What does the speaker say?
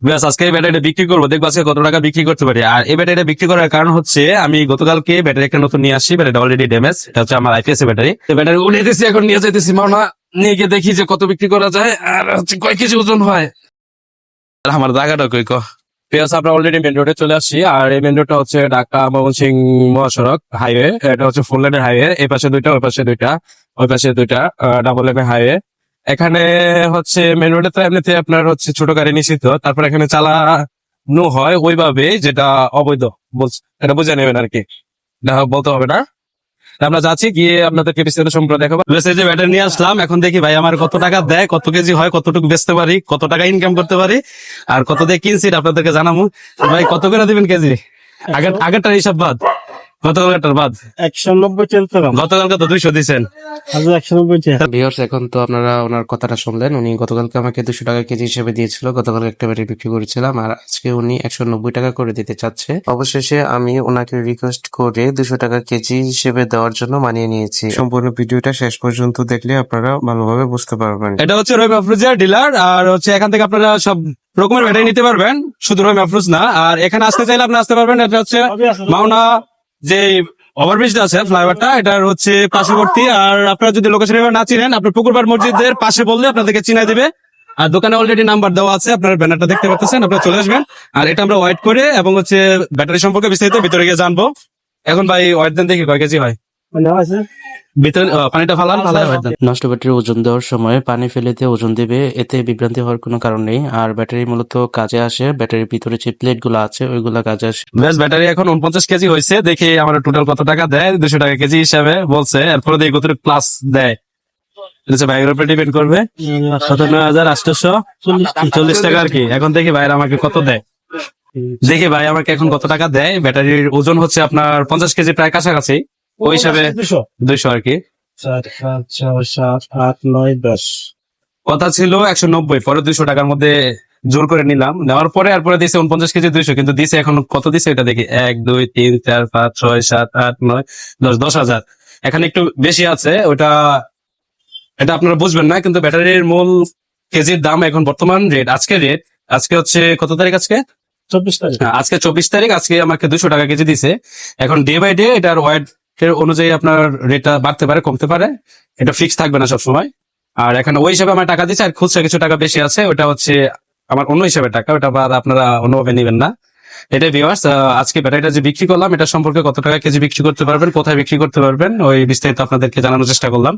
ব্যাস আজকে এই ব্যাটারিটা বিক্রি করবো, দেখবো আজকে কত টাকা বিক্রি করতে পারি। আর এই ব্যাটারিটা বিক্রি করার কারণ হচ্ছে আমি গতকালকে ব্যাটারি একটা নতুন নিয়ে আসি, ব্যাটারিটা অলরেডি ড্যামেজ। এটা হচ্ছে আমার আইপিএস এর ব্যাটারি। ব্যাটারি উড়ে দিয়েছি, এখন নিয়ে যাইতেছি মাওনা, নিয়ে গিয়ে দেখি যে কত বিক্রি করা যায় আর হচ্ছে কয় কেজি ওজন হয়। আর আমার জায়গাটা কই পেঁয়াজ আমরা অলরেডি মেন রোডে চলে আসছি। আর এই মেন রোডটা হচ্ছে ঢাকা ময়মনসিংহ মহাসড়ক হাইওয়ে। এটা হচ্ছে 4 লেনের হাইওয়ে, এই পাশে দুইটা, ওই পাশে দুইটা, ওই পাশে দুইটা, ডাবল লেনের হাইওয়ে। এখানে হচ্ছে মেন রোডে তো এমনিতে আপনার হচ্ছে ছোট গাড়ি নিষিদ্ধ, তারপর এখানে চালানো হয় ওইভাবে যেটা অবৈধ এটা বুঝে নেবেন আর কি, এটা বলতে হবে না। আমরা যাচ্ছি, গিয়ে আপনাদেরকে বিস্তারিত সম্পর্কে দেখাবো। বেশ, এই যে ব্যাটারি নিয়ে আসলাম, এখন দেখি ভাই আমার কত টাকা দেয়, কত কেজি হয়, কতটুকু বেচতে পারি, কত টাকা ইনকাম করতে পারি, আর কত দিয়ে কিনছি এটা আপনাদেরকে জানাবো। ভাই কত করে দিবেন কেজি? আগেরটার হিসাব বাদ, গতকালটার বাদ। 190 চলতে গতকালকে তো 200 দিচ্ছেন। 190 ভিউয়ার্স, এখন তো আপনারা ওনার কথাটা শুনলেন। উনি গতকালকে আমাকে 200 টাকা কেজি হিসেবে দিয়েছিল, গতকাল একটা ব্যাটারি বিক্রি করেছিলাম, আর আজকে উনি 190 টাকা করে দিতে চাচ্ছে। অবশেষে আমি ওনাকে রিকোয়েস্ট করে 200 টাকা কেজি হিসেবে দেওয়ার জন্য মানিয়ে নিয়েছি। সম্পূর্ণ ভিডিওটা শেষ পর্যন্ত দেখলে আপনারা ভালোভাবে বুঝতে পারবেন। এটা হচ্ছে রহিম আফরোজের ডিলার, আর হচ্ছে এখান থেকে আপনারা সব রকমের ব্যাটারি নিতে পারবেন, শুধু রহিম আফরোজ না। আর এখানে আসতে চাইলে আপনি আসতে পারবেন। এটা হচ্ছে মাওনা যে ওভারব্রিজটা আছে, ফ্লাইওভারটা, এটার হচ্ছে পার্শ্ববর্তী। আর আপনারা যদি লোকেশন না চিনেন, আপনার পুকুরপাড় মসজিদের পাশে বললে আপনাদেরকে চিনাই দিবে। আর দোকানে অলরেডি নাম্বার দেওয়া আছে, আপনার ব্যানারটা দেখতে পাচ্ছেন, আপনারা চলে আসবেন। আর এটা আমরা ওয়েট করে এবং হচ্ছে ব্যাটারি সম্পর্কে বিস্তারিত ভিতরে গিয়ে জানবো। এখন ভাই ওয়েট দেন, দেখি কয় কেজি হয় ভিতরে। পানিটা ফালান, ফালায় ওয়েট দেন। নষ্ট ব্যাটারি ওজন দেওয়ার সময় পানি ফেলে দিয়ে ওজন দেবে, এতে বিভ্রান্তি হওয়ার কোনো কারণ নেই। আর ব্যাটারি মূলত কাজে আসে, ব্যাটারির ভিতরে যে প্লেট গুলো আছে ওইগুলা কাজে আসে। বেশ, ব্যাটারি এখন 49 কেজি হয়েছে। দেখি আমার টোটাল কত টাকা দেয়, 200 টাকা কেজি হিসাবে বলছে। এরপরে দেখি কত প্লাস দেয়, ভাইয়ের উপরে ডিপেন্ড করবে। 57,840 টাকা আর কি। এখন দেখি ভাইয়ের আমাকে কত দেয়, দেখি ভাই আমাকে এখন কত টাকা দেয়। ব্যাটারির ওজন হচ্ছে আপনার 50 কেজি প্রায় কাছাকাছি, ওই হিসাবে 200 আর কি। 4 5 6 7 8 9 10 কথা ছিল 190, পরে 200 টাকার মধ্যে জোর করে নিলাম। নেওয়ার পরে এরপরে দিছে 49 কেজি 200, কিন্তু দিছে এখন কত দিছে এটা দেখি, 1 2 3 4 5 6 7 8 9 10, 10,000। এখানে একটু বেশি আছে, ওটা এটা আপনারা বুঝবেন না, কিন্তু ব্যাটারির মূল কেজির দাম এখন বর্তমান রেট, আজকে হচ্ছে কত তারিখ, আজকে 24 তারিখ। হ্যাঁ, আজকে 24 তারিখ। আজকে আমাকে 200 টাকা কেজি দিছে। এখন ডে বাই ডে এটার ওয়েট এর অনুযায়ী আপনার রেটটা বাড়তে পারে, কমতে পারে, এটা ফিক্স থাকবে না সবসময়। আর এখানে ওই হিসাবে আমার টাকা দিচ্ছে, আর খুচরা কিছু টাকা বেশি আছে, ওটা হচ্ছে আমার অন্য হিসাবে টাকা, ওটা আবার আপনারা অন্যভাবে নেবেন না। এটাই ভিউয়ার্স, আজকে ব্যাটারিটা যে বিক্রি করলাম এটা সম্পর্কে কত টাকা কেজি বিক্রি করতে পারবেন, কোথায় বিক্রি করতে পারবেন, ওই বিস্তারিত আপনাদেরকে জানানোর চেষ্টা করলাম।